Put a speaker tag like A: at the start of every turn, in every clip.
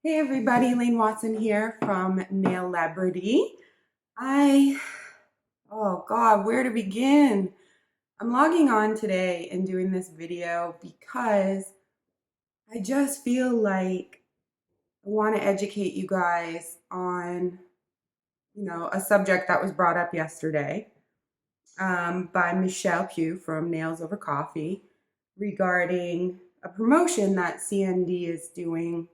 A: Hey everybody, Elaine Watson here from Nail Labrity. Oh God, where to begin? I'm logging on today and doing this video because I just feel like I want to educate you guys on, a subject that was brought up yesterday by Michelle Pugh from Nails Over Coffee regarding a promotion that CND is doing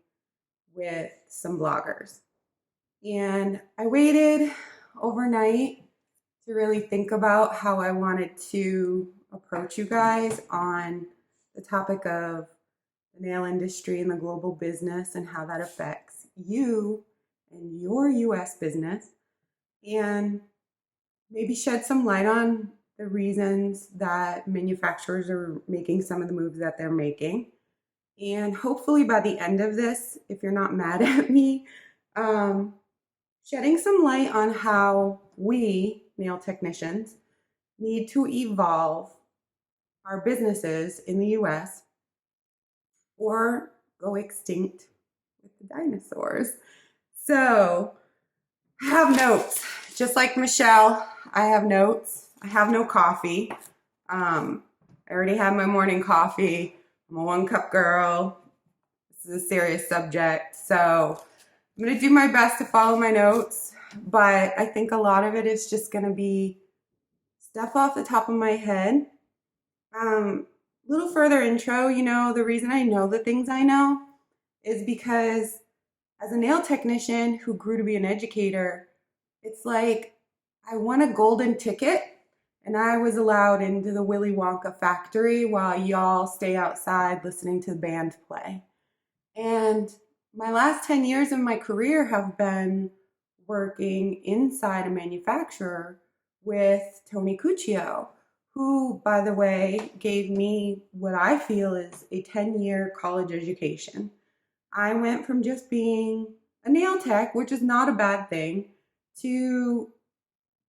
A: with some bloggers. And I waited overnight to really think about how I wanted to approach you guys on the topic of the nail industry and the global business and how that affects you and your US business, and maybe shed some light on the reasons that manufacturers are making some of the moves that they're making. And hopefully by the end of this, if you're not mad at me, shedding some light on how we, nail technicians, need to evolve our businesses in the US or go extinct with the dinosaurs. So I have notes. Just like Michelle, I have notes. I have no coffee. I already had my morning coffee. I'm a 1-cup girl. This is a serious subject. So I'm going to do my best to follow my notes, but I think a lot of it is just going to be stuff off the top of my head. Little further intro, the reason I know the things I know is because as a nail technician who grew to be an educator, it's like I won a golden ticket and I was allowed into the Willy Wonka factory while y'all stay outside listening to the band play. And my last 10 years of my career have been working inside a manufacturer with Tony Cuccio, who, by the way, gave me what I feel is a 10-year college education. I went from just being a nail tech, which is not a bad thing, to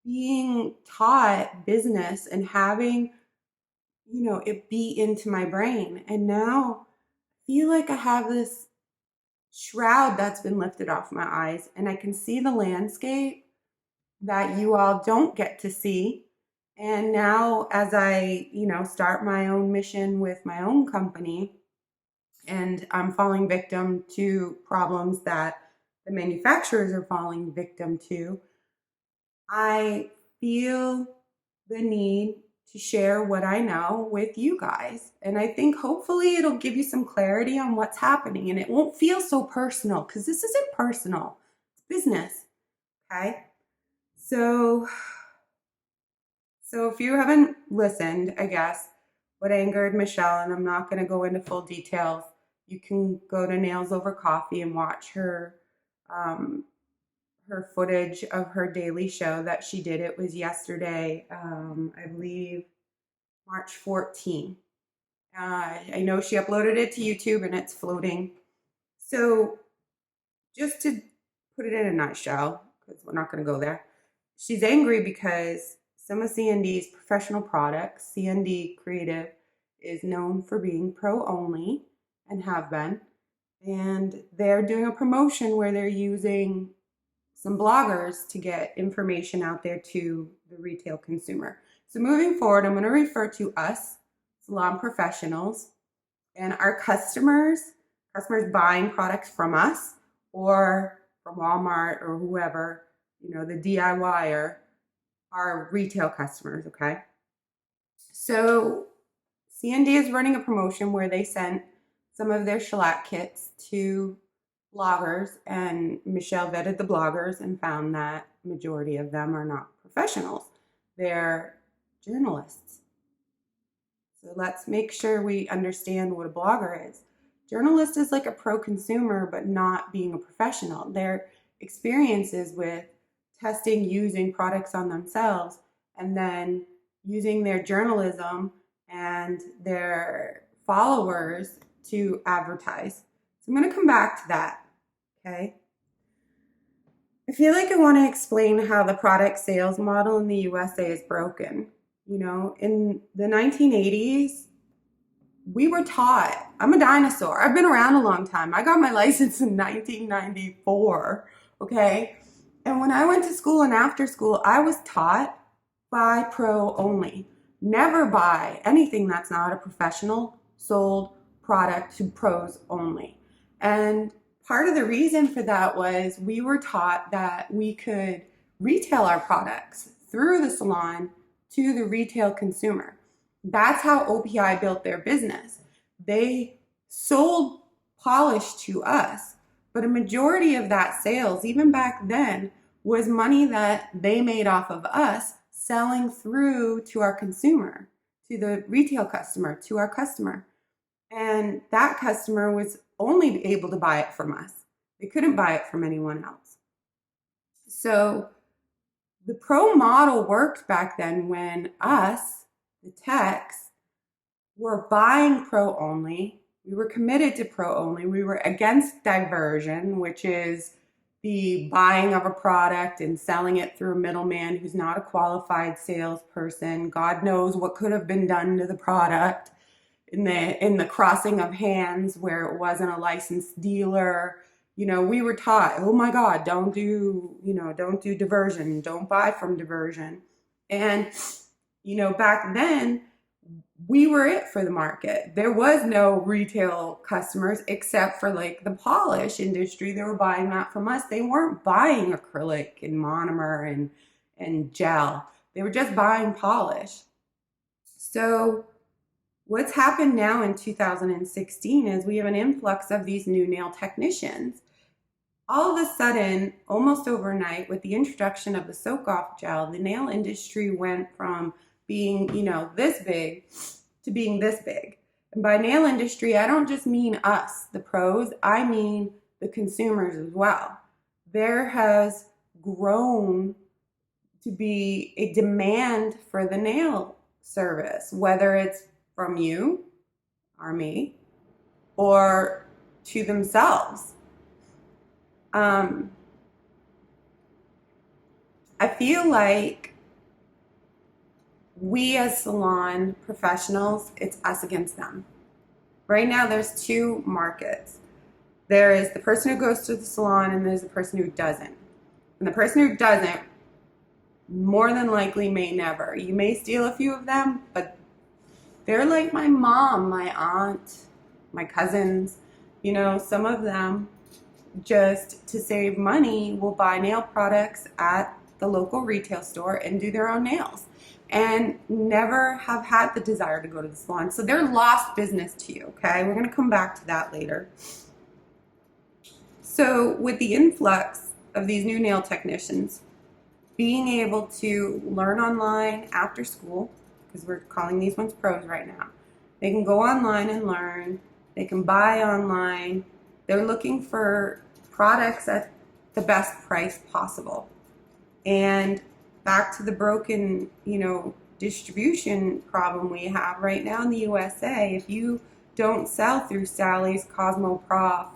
A: being taught business and having, it beat into my brain. And now I feel like I have this shroud that's been lifted off my eyes and I can see the landscape that you all don't get to see. And now as I, start my own mission with my own company and I'm falling victim to problems that the manufacturers are falling victim to, I feel the need to share what I know with you guys. And I think hopefully it'll give you some clarity on what's happening and it won't feel so personal because this isn't personal, it's business, okay? So if you haven't listened, I guess, what angered Michelle, and I'm not gonna go into full details, you can go to Nails Over Coffee and watch her her footage of her daily show that she did. It was yesterday, I believe March 14th. I know she uploaded it to YouTube and it's floating. So just to put it in a nutshell, because we're not going to go there, she's angry because some of CND's professional products, CND Creative, is known for being pro only and have been. And they're doing a promotion where they're using some bloggers to get information out there to the retail consumer. So moving forward, I'm going to refer to us, salon professionals, and our customers buying products from us or from Walmart or whoever, the DIYer, are retail customers, okay? So CND is running a promotion where they sent some of their shellac kits to bloggers, and Michelle vetted the bloggers and found that majority of them are not professionals. They're journalists. So let's make sure we understand what a blogger is. Journalist is like a pro consumer, but not being a professional. Their experiences with testing, using products on themselves, and then using their journalism and their followers to advertise. So I'm going to come back to that, okay? I feel like I want to explain how the product sales model in the USA is broken. In the 1980s, we were taught, I'm a dinosaur. I've been around a long time. I got my license in 1994, okay? And when I went to school and after school, I was taught buy pro only. Never buy anything that's not a professional sold product to pros only. And part of the reason for that was we were taught that we could retail our products through the salon to the retail consumer. That's how OPI built their business. They sold polish to us, but a majority of that sales, even back then, was money that they made off of us selling through to our consumer, to the retail customer, to our customer. And that customer was only able to buy it from us. They couldn't buy it from anyone else. So the pro model worked back then when us, the techs, were buying pro only. We were committed to pro only. We were against diversion, which is the buying of a product and selling it through a middleman who's not a qualified salesperson. God knows what could have been done to the product in the crossing of hands where it wasn't a licensed dealer. You know, we were taught, oh my God, don't do diversion, don't buy from diversion. And, you know, back then, we were it for the market. There was no retail customers except for like the polish industry. They were buying that from us. They weren't buying acrylic and monomer and gel. They were just buying polish. So what's happened now in 2016 is we have an influx of these new nail technicians. All of a sudden, almost overnight, with the introduction of the soak-off gel, the nail industry went from being, you know, this big to being this big. And by nail industry, I don't just mean us, the pros, I mean the consumers as well. There has grown to be a demand for the nail service, whether it's from you or me or to themselves. I feel like we as salon professionals, it's us against them. Right now there's two markets. There is the person who goes to the salon and there's the person who doesn't. And the person who doesn't, more than likely, may never. You may steal a few of them, but they're like my mom, my aunt, my cousins. You know, some of them, just to save money, will buy nail products at the local retail store and do their own nails and never have had the desire to go to the salon. So they're lost business to you, okay? We're going to come back to that later. So with the influx of these new nail technicians, being able to learn online after school, because we're calling these ones pros right now, they can go online and learn, they can buy online, they're looking for products at the best price possible. And back to the broken, you know, distribution problem we have right now in the USA. If you don't sell through Sally's, Cosmoprof,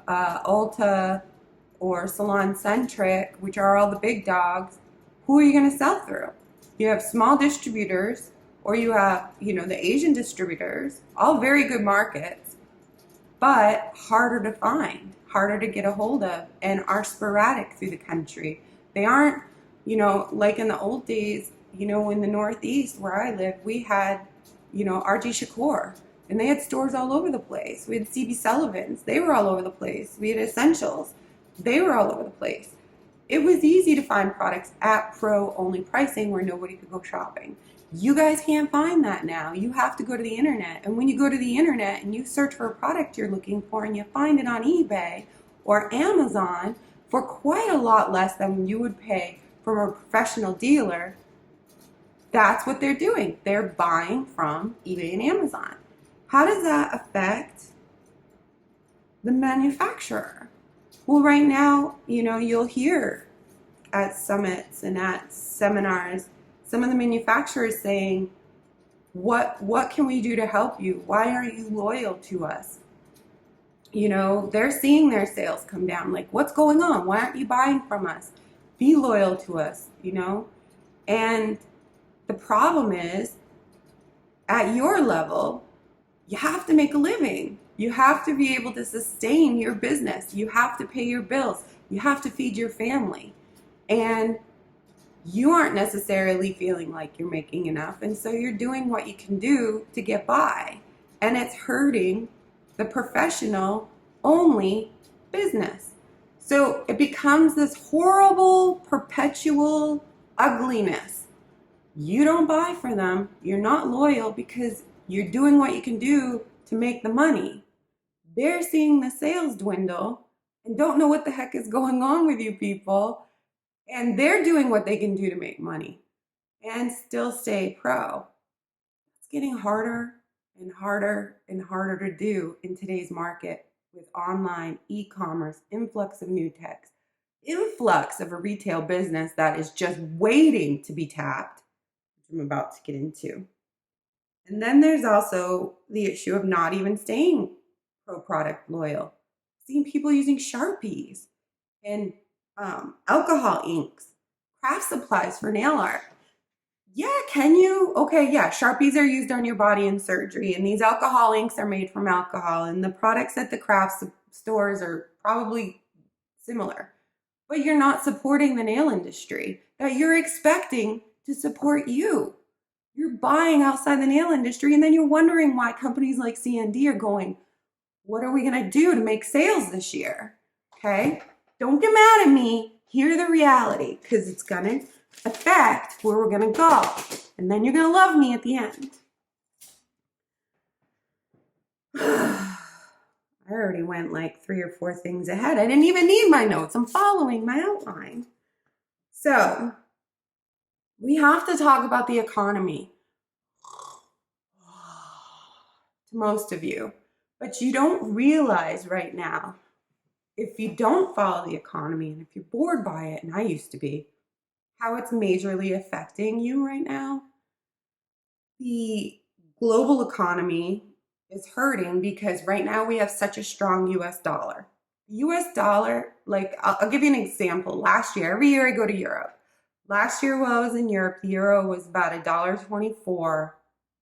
A: Ulta, or Salon Centric, which are all the big dogs, who are you going to sell through? You have small distributors, or you have, you know, the Asian distributors, all very good markets, but harder to find, harder to get a hold of, and are sporadic through the country. They aren't, you know, like in the old days, you know, in the Northeast where I live, we had, you know, R.G. Shakur, and they had stores all over the place. We had C.B. Sullivan's. They were all over the place. We had Essentials. They were all over the place. It was easy to find products at pro-only pricing where nobody could go shopping. You guys can't find that now. You have to go to the internet. And when you go to the internet and you search for a product you're looking for and you find it on eBay or Amazon for quite a lot less than you would pay from a professional dealer, that's what they're doing. They're buying from eBay and Amazon. How does that affect the manufacturer? Well, right now, you know, you'll hear at summits and at seminars, some of the manufacturers saying, what can we do to help you? Why aren't you loyal to us? You know, they're seeing their sales come down. Like, what's going on? Why aren't you buying from us? Be loyal to us, you know? And the problem is, at your level, you have to make a living. You have to be able to sustain your business. You have to pay your bills. You have to feed your family. And you aren't necessarily feeling like you're making enough. And so you're doing what you can do to get by. And it's hurting the professional only business. So it becomes this horrible, perpetual ugliness. You don't buy for them. You're not loyal because you're doing what you can do to make the money. They're seeing the sales dwindle and don't know what the heck is going on with you people. And they're doing what they can do to make money and still stay pro. It's getting harder and harder and harder to do in today's market with online, e-commerce, influx of new techs, influx of a retail business that is just waiting to be tapped, which I'm about to get into. And then there's also the issue of not even staying pro product loyal. Seeing people using Sharpies and alcohol inks, craft supplies for nail art. Yeah, can you? Okay, yeah, Sharpies are used on your body in surgery, and these alcohol inks are made from alcohol, and the products at the craft stores are probably similar. But you're not supporting the nail industry that you're expecting to support you. You're buying outside the nail industry, and then you're wondering why companies like CND are going, what are we going to do to make sales this year? Okay? Don't get mad at me. Hear the reality because it's going to affect where we're going to go. And then you're going to love me at the end. I already went like 3 or 4 things ahead. I didn't even need my notes. I'm following my outline. So, we have to talk about the economy to most of you. But you don't realize right now, if you don't follow the economy and if you're bored by it, and I used to be, how it's majorly affecting you right now. The global economy is hurting because right now we have such a strong US dollar. The US dollar, like I'll give you an example. Last year, every year I go to Europe. Last year while I was in Europe, the euro was about $1.24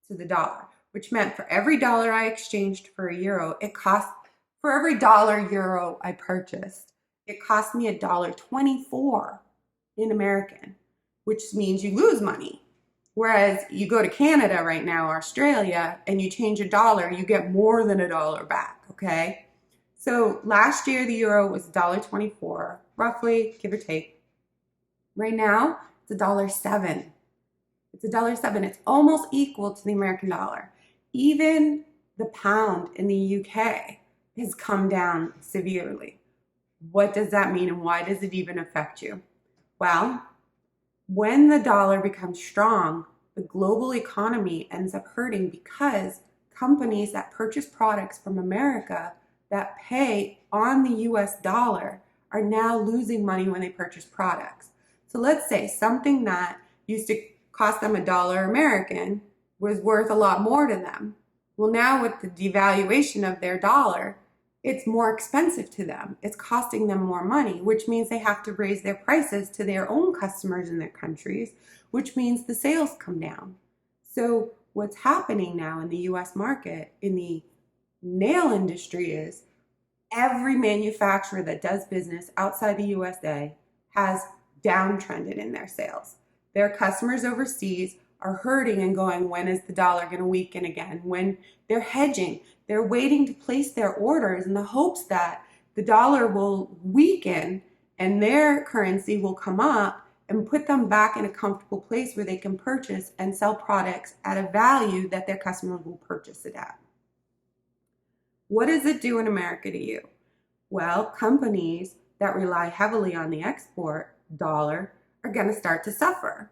A: to the dollar, which meant for every dollar I exchanged for a euro, it cost, for every dollar euro I purchased, it cost me $1.24 in American, which means you lose money. Whereas you go to Canada right now, or Australia, and you change a dollar, you get more than $1 back, okay? So last year, the euro was $1.24, roughly, give or take. Right now, it's $1.07. It's $1.07. It's almost equal to the American dollar. Even the pound in the UK has come down severely. What does that mean and why does it even affect you? Well, when the dollar becomes strong, the global economy ends up hurting because companies that purchase products from America that pay on the US dollar are now losing money when they purchase products. So let's say something that used to cost them $1 American was worth a lot more to them. Well, now with the devaluation of their dollar, it's more expensive to them. It's costing them more money, which means they have to raise their prices to their own customers in their countries, which means the sales come down. So what's happening now in the US market, in the nail industry, is every manufacturer that does business outside the USA has downtrended in their sales. Their customers overseas are hurting and going, when is the dollar going to weaken again? When they're hedging, they're waiting to place their orders in the hopes that the dollar will weaken and their currency will come up and put them back in a comfortable place where they can purchase and sell products at a value that their customers will purchase it at. What does it do in America to you? Well, companies that rely heavily on the export dollar are going to start to suffer.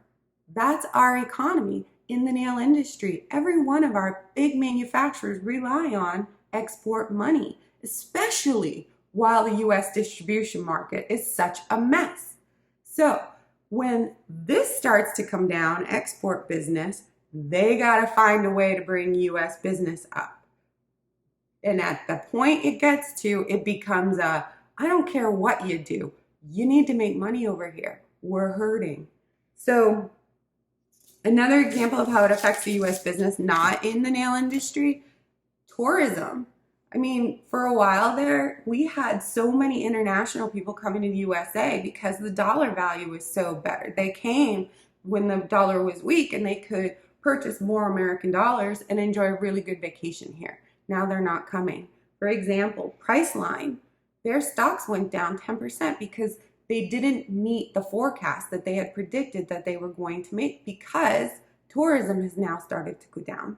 A: That's our economy in the nail industry. Every one of our big manufacturers rely on export money, especially while the US distribution market is such a mess. So when this starts to come down, export business, they got to find a way to bring US business up. And at the point it gets to, it becomes I don't care what you do. You need to make money over here. We're hurting. So another example of how it affects the US business, not in the nail industry, tourism. I mean, for a while there, we had so many international people coming to the USA because the dollar value was so better. They came when the dollar was weak and they could purchase more American dollars and enjoy a really good vacation here. Now they're not coming. For example, Priceline, their stocks went down 10% because they didn't meet the forecast that they had predicted that they were going to make because tourism has now started to go down.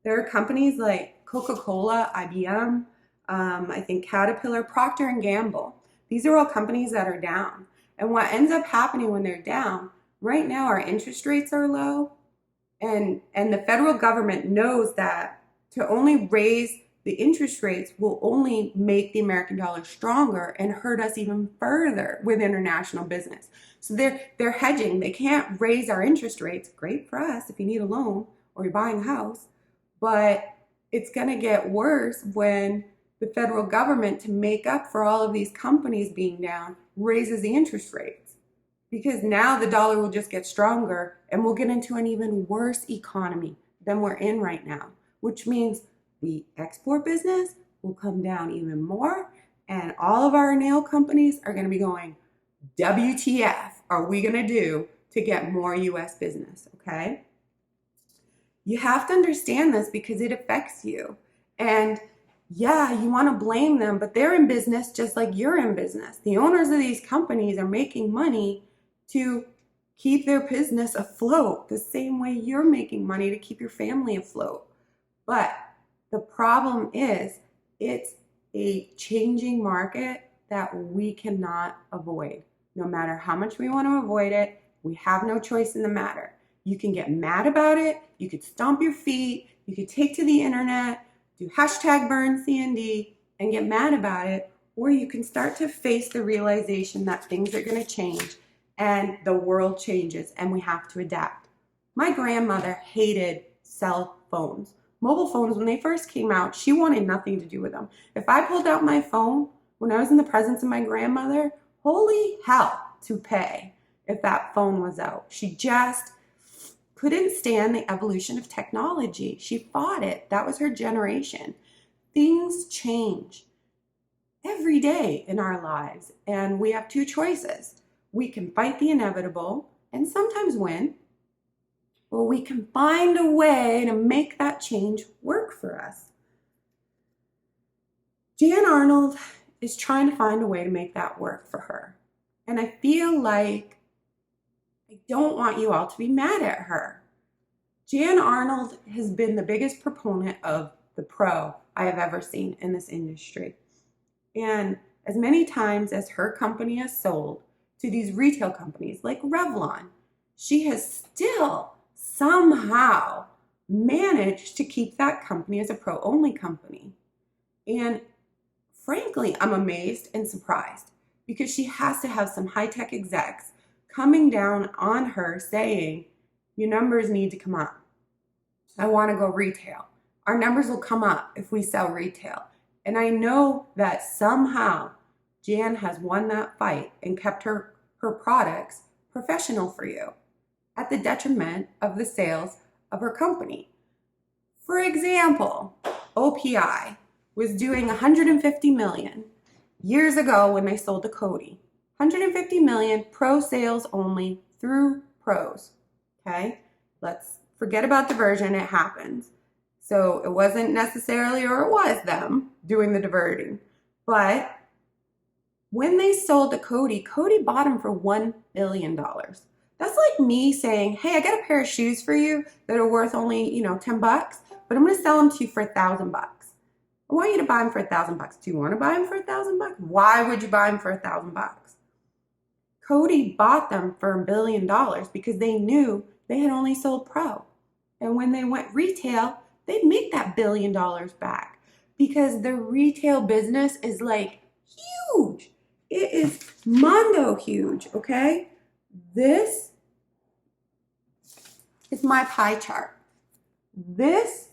A: There are companies like Coca-Cola, IBM, I think Caterpillar, Procter and Gamble. These are all companies that are down. And what ends up happening when they're down, right now our interest rates are low, and the federal government knows that to only raise the interest rates will only make the American dollar stronger and hurt us even further with international business. So they're hedging. They can't raise our interest rates. Great for us if you need a loan or you're buying a house. But it's going to get worse when the federal government, to make up for all of these companies being down, raises the interest rates. Because now the dollar will just get stronger and we'll get into an even worse economy than we're in right now, which means the export business will come down even more and all of our nail companies are going to be going, WTF are we going to do to get more US business, okay? You have to understand this because it affects you. And yeah, you want to blame them, but they're in business just like you're in business. The owners of these companies are making money to keep their business afloat the same way you're making money to keep your family afloat. But the problem is it's a changing market that we cannot avoid. No matter how much we want to avoid it, we have no choice in the matter. You can get mad about it. You could stomp your feet. You could take to the internet, do #BurnCND and get mad about it. Or you can start to face the realization that things are going to change and the world changes and we have to adapt. My grandmother hated cell phones. Mobile phones, when they first came out, she wanted nothing to do with them. If I pulled out my phone when I was in the presence of my grandmother, holy hell to pay if that phone was out. She just couldn't stand the evolution of technology. She fought it. That was her generation. Things change every day in our lives, and we have two choices. We can fight the inevitable and sometimes win, or we can find a way to make that change work for us. Jan Arnold is trying to find a way to make that work for her. And I feel like I don't want you all to be mad at her. Jan Arnold has been the biggest proponent of the pro I have ever seen in this industry. And as many times as her company has sold to these retail companies like Revlon, she has still somehow managed to keep that company as a pro-only company. And frankly, I'm amazed and surprised because she has to have some high-tech execs coming down on her saying, your numbers need to come up. I want to go retail. Our numbers will come up if we sell retail. And I know that somehow Jan has won that fight and kept her products professional for you at the detriment of the sales of her company. For example, OPI was doing 150 million years ago when they sold to Coty. 150 million pro sales only through pros, okay? Let's forget about diversion, it happens. So it wasn't necessarily, or it was them doing the diverting. But when they sold to Coty, Coty bought them for $1 billion. That's like me saying, hey, I got a pair of shoes for you that are worth only, 10 bucks, but I'm going to sell them to you for $1,000 bucks. I want you to buy them for $1,000 bucks. Do you want to buy them for $1,000 bucks? Why would you buy them for $1,000 bucks? Coty bought them for $1 billion because they knew they had only sold pro. And when they went retail, they'd make that $1 billion back because the retail business is like huge. It is mondo huge, okay? This is my pie chart. This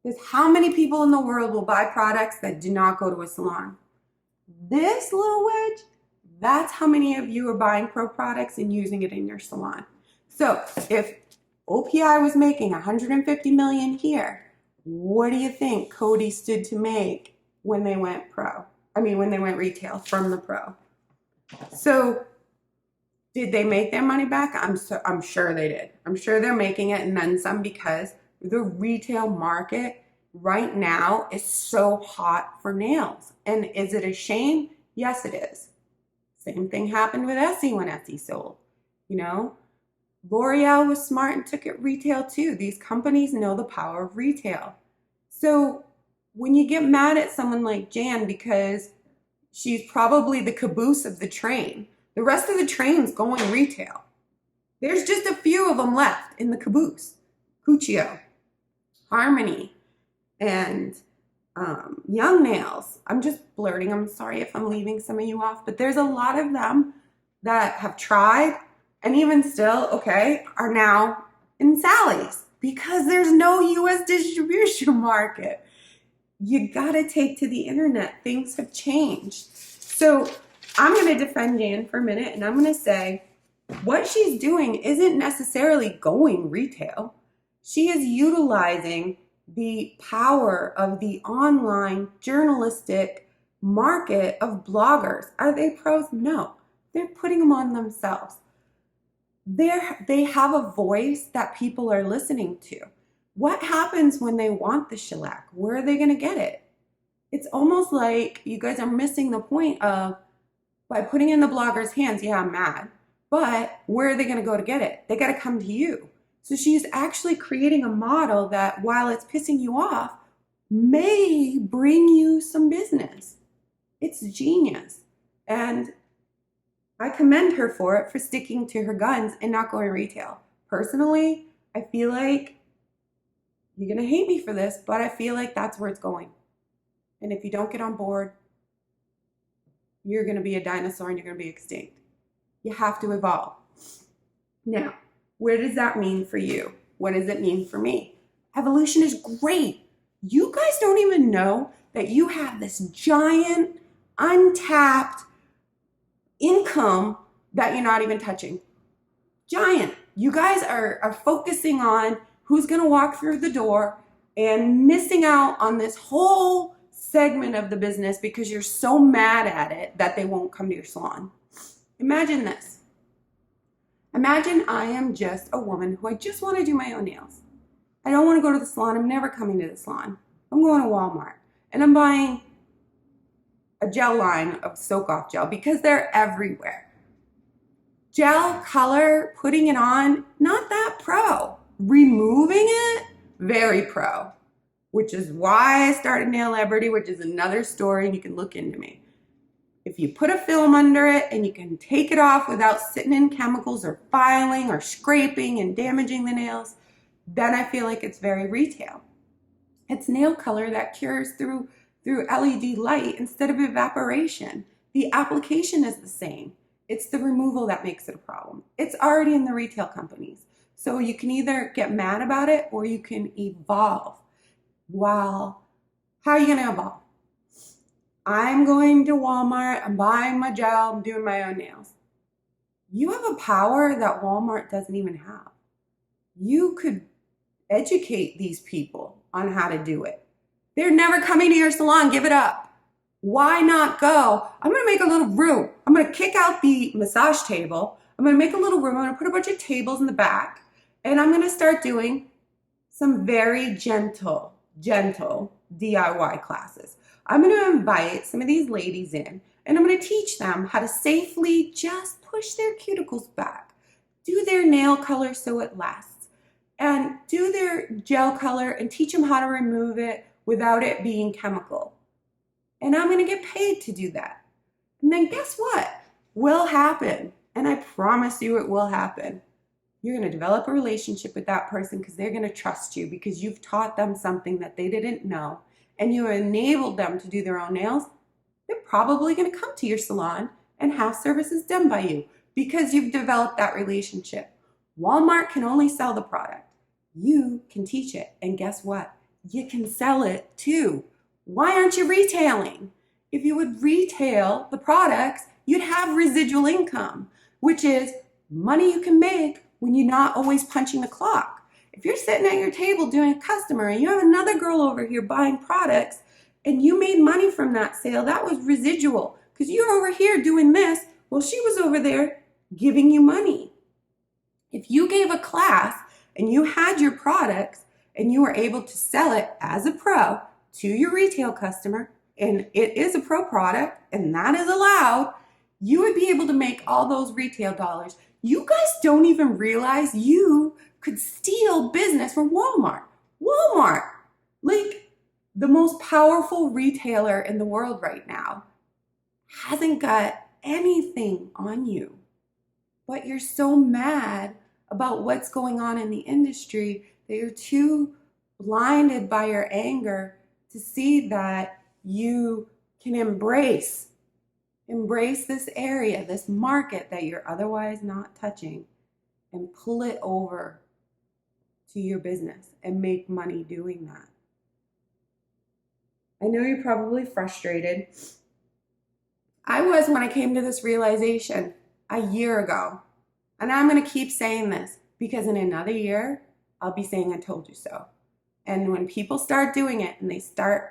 A: is how many people in the world will buy products that do not go to a salon. This little wedge, that's how many of you are buying pro products and using it in your salon. So if OPI was making 150 million here, What do you think Cody stood to make when they went pro? When they went retail from the pro. So did they make their money back? I'm sure they did. I'm sure they're making it and then some, because the retail market right now is so hot for nails. And is it a shame? Yes, it is. Same thing happened with Essie when Essie sold. You know, L'Oreal was smart and took it retail too. These companies know the power of retail. So when you get mad at someone like Jan because she's probably the caboose of the train, the rest of the train's going retail. There's just a few of them left in the caboose. Cuccio, Harmony, and Young Nails. I'm just blurting. I'm sorry if I'm leaving some of you off, but there's a lot of them that have tried and even still, okay, are now in Sally's because there's no US distribution market. You gotta take to the internet. Things have changed. So I'm gonna defend Jan for a minute and I'm gonna say what she's doing isn't necessarily going retail. She is utilizing the power of the online journalistic market of bloggers. Are they pros? No. They're putting them on themselves. They have a voice that people are listening to. What happens when they want the shellac? Where are they going to get it? It's almost like you guys are missing the point of, by putting it in the blogger's hands, yeah, I'm mad. But where are they going to go to get it? They got to come to you. So she's actually creating a model that, while it's pissing you off, may bring you some business. It's genius. And I commend her for sticking to her guns and not going retail. Personally, I feel like, you're going to hate me for this, but I feel like that's where it's going. And if you don't get on board, you're going to be a dinosaur and you're going to be extinct. You have to evolve. Now, where does that mean for you? What does it mean for me? Evolution is great. You guys don't even know that you have this giant, untapped income that you're not even touching. Giant. You guys are focusing on who's going to walk through the door and missing out on this whole segment of the business because you're so mad at it that they won't come to your salon. Imagine this. Imagine I am just a woman who I just want to do my own nails. I don't want to go to the salon. I'm never coming to the salon. I'm going to Walmart and I'm buying a gel line of soak off gel because they're everywhere. Gel color, putting it on, not that pro. Removing it, very pro. Which is why I started Nail Liberty, which is another story and you can look into me. If you put a film under it and you can take it off without sitting in chemicals or filing or scraping and damaging the nails, then I feel like it's very retail. It's nail color that cures through LED light instead of evaporation. The application is the same. It's the removal that makes it a problem. It's already in the retail companies. So you can either get mad about it or you can evolve. Wow. How are you going to evolve? I'm going to Walmart, I'm buying my gel, I'm doing my own nails. You have a power that Walmart doesn't even have. You could educate these people on how to do it. They're never coming to your salon, give it up. Why not go? I'm going to make a little room. I'm going to kick out the massage table. I'm going to make a little room. I'm going to put a bunch of tables in the back. And I'm going to start doing some very gentle DIY classes. I'm going to invite some of these ladies in and I'm going to teach them how to safely just push their cuticles back, do their nail color so it lasts, and do their gel color and teach them how to remove it without it being chemical. And I'm going to get paid to do that. And then guess what? Will happen. And I promise you it will happen. You're going to develop a relationship with that person because they're going to trust you because you've taught them something that they didn't know and you enabled them to do their own nails. They're probably going to come to your salon and have services done by you because you've developed that relationship. Walmart can only sell the product. You can teach it. And guess what? You can sell it too. Why aren't you retailing? If you would retail the products, you'd have residual income, which is money you can make when you're not always punching the clock. if you're sitting at your table doing a customer and you have another girl over here buying products and you made money from that sale, that was residual because you're over here doing this. Well, she was over there giving you money. If you gave a class and you had your products and you were able to sell it as a pro to your retail customer, and it is a pro product and that is allowed, you would be able to make all those retail dollars. You guys don't even realize you could steal business from Walmart. Walmart, like the most powerful retailer in the world right now, hasn't got anything on you. But you're so mad about what's going on in the industry that you're too blinded by your anger to see that you can embrace this area, this market that you're otherwise not touching, and pull it over to your business and make money doing that. I know you're probably frustrated. I was when I came to this realization a year ago. And I'm going to keep saying this because in another year, I'll be saying I told you so. And when people start doing it and they start,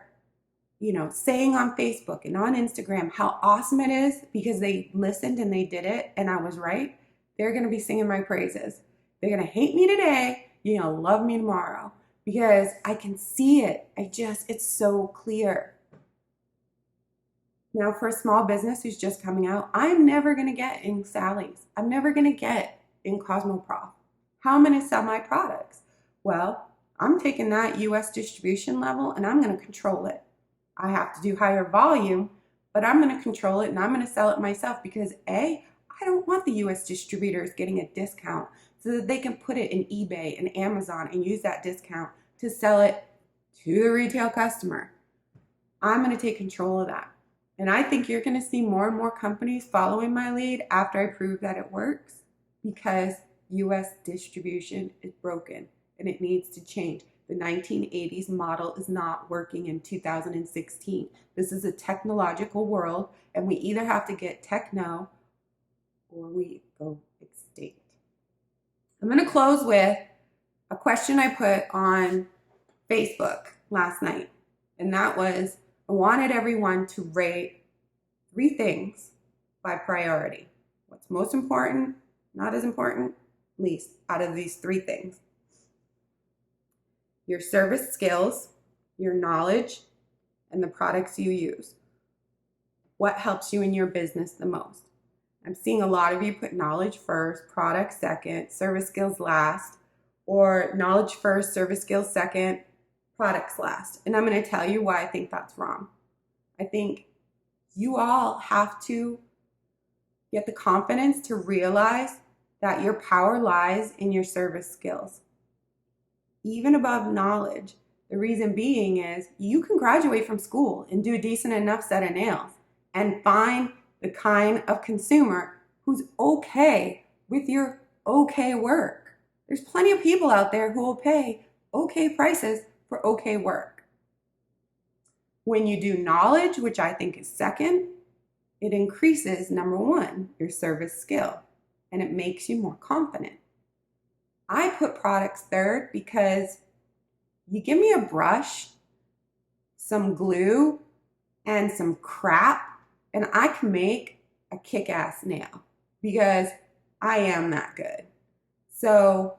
A: saying on Facebook and on Instagram how awesome it is because they listened and they did it and I was right, they're going to be singing my praises. They're going to hate me today. You're going to love me tomorrow because I can see it. It's so clear. Now, for a small business who's just coming out, I'm never going to get in Sally's. I'm never going to get in Cosmoprof. How am I going to sell my products? Well, I'm taking that US distribution level and I'm going to control it. I have to do higher volume, but I'm going to control it and I'm going to sell it myself because I don't want the US distributors getting a discount so that they can put it in eBay and Amazon and use that discount to sell it to the retail customer. I'm going to take control of that. And I think you're going to see more and more companies following my lead after I prove that it works because US distribution is broken and it needs to change. The 1980s model is not working in 2016. This is a technological world and we either have to get techno or we go extinct. I'm going to close with a question I put on Facebook last night, and that was, I wanted everyone to rate 3 things by priority. What's most important, not as important, least out of these 3 things. Your service skills, your knowledge, and the products you use. What helps you in your business the most? I'm seeing a lot of you put knowledge first, product second, service skills last, or knowledge first, service skills second, products last. And I'm going to tell you why I think that's wrong. I think you all have to get the confidence to realize that your power lies in your service skills, even above knowledge. The reason being is you can graduate from school and do a decent enough set of nails and find the kind of consumer who's okay with your okay work. There's plenty of people out there who will pay okay prices for okay work. When you do knowledge, which I think is second, it increases, number 1, your service skill, and it makes you more confident. I put products third because you give me a brush, some glue, and some crap, and I can make a kick-ass nail because I am that good. So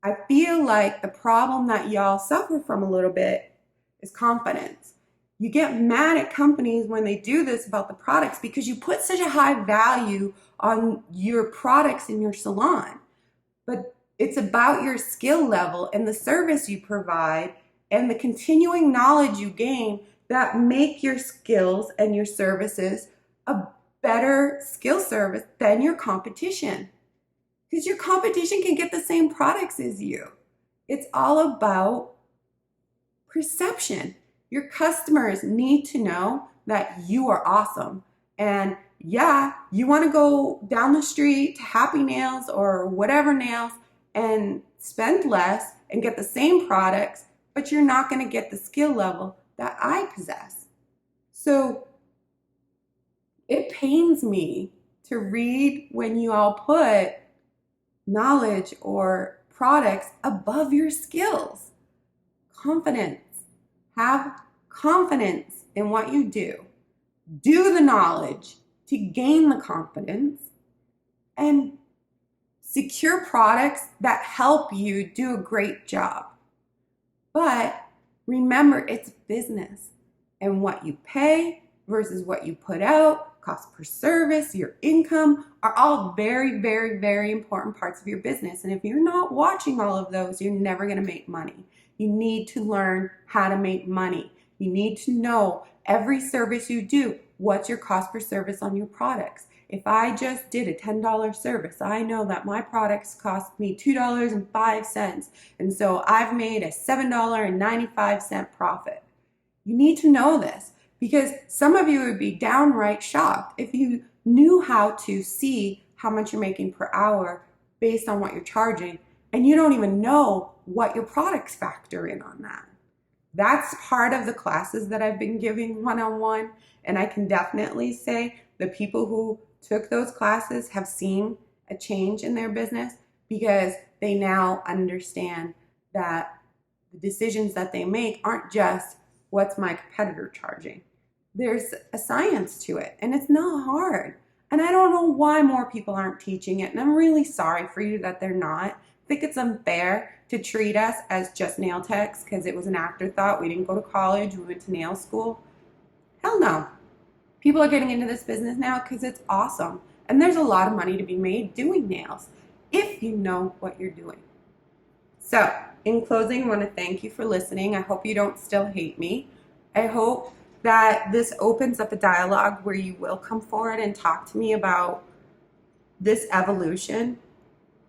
A: I feel like the problem that y'all suffer from a little bit is confidence. You get mad at companies when they do this about the products because you put such a high value on your products in your salon. But it's about your skill level and the service you provide and the continuing knowledge you gain that make your skills and your services a better skill service than your competition. Because your competition can get the same products as you. It's all about perception. Your customers need to know that you are awesome. And yeah, you want to go down the street to Happy Nails or whatever nails and spend less and get the same products, but you're not going to get the skill level that I possess. So it pains me to read when you all put knowledge or products above your skills. Confidence. Have confidence in what you do. Do the knowledge to gain the confidence, and secure products that help you do a great job. But remember, it's business, and what you pay versus what you put out, cost per service, your income are all very, very, very important parts of your business. And if you're not watching all of those, you're never going to make money. You need to learn how to make money. You need to know every service you do, what's your cost per service on your products. If I just did a $10 service, I know that my products cost me $2.05. And so I've made a $7.95 profit. You need to know this, because some of you would be downright shocked if you knew how to see how much you're making per hour based on what you're charging, and you don't even know what your products factor in on that. That's part of the classes that I've been giving one-on-one, and I can definitely say the people who took those classes have seen a change in their business, because they now understand that the decisions that they make aren't just what's my competitor charging. There's a science to it, and it's not hard. And I don't know why more people aren't teaching it, and I'm really sorry for you that they're not. I think it's unfair to treat us as just nail techs because it was an afterthought. We didn't go to college, we went to nail school. Hell no. People are getting into this business now because it's awesome. And there's a lot of money to be made doing nails if you know what you're doing. So, in closing, I want to thank you for listening. I hope you don't still hate me. I hope that this opens up a dialogue where you will come forward and talk to me about this evolution.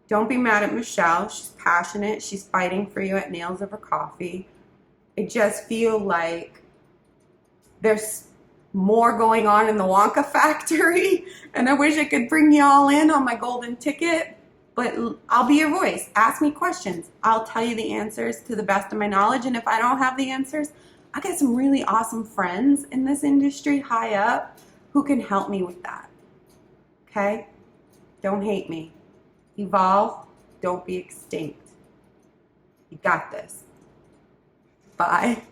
A: Don't be mad at Michelle. She's passionate. She's fighting for you at Nails Over Coffee. I just feel like there's more going on in the Wonka factory, and I wish I could bring you all in on my golden ticket, but I'll be your voice. Ask me questions. I'll tell you the answers to the best of my knowledge, and if I don't have the answers, I got some really awesome friends in this industry high up who can help me with that. Okay? Don't hate me. Evolve. Don't be extinct. You got this. Bye.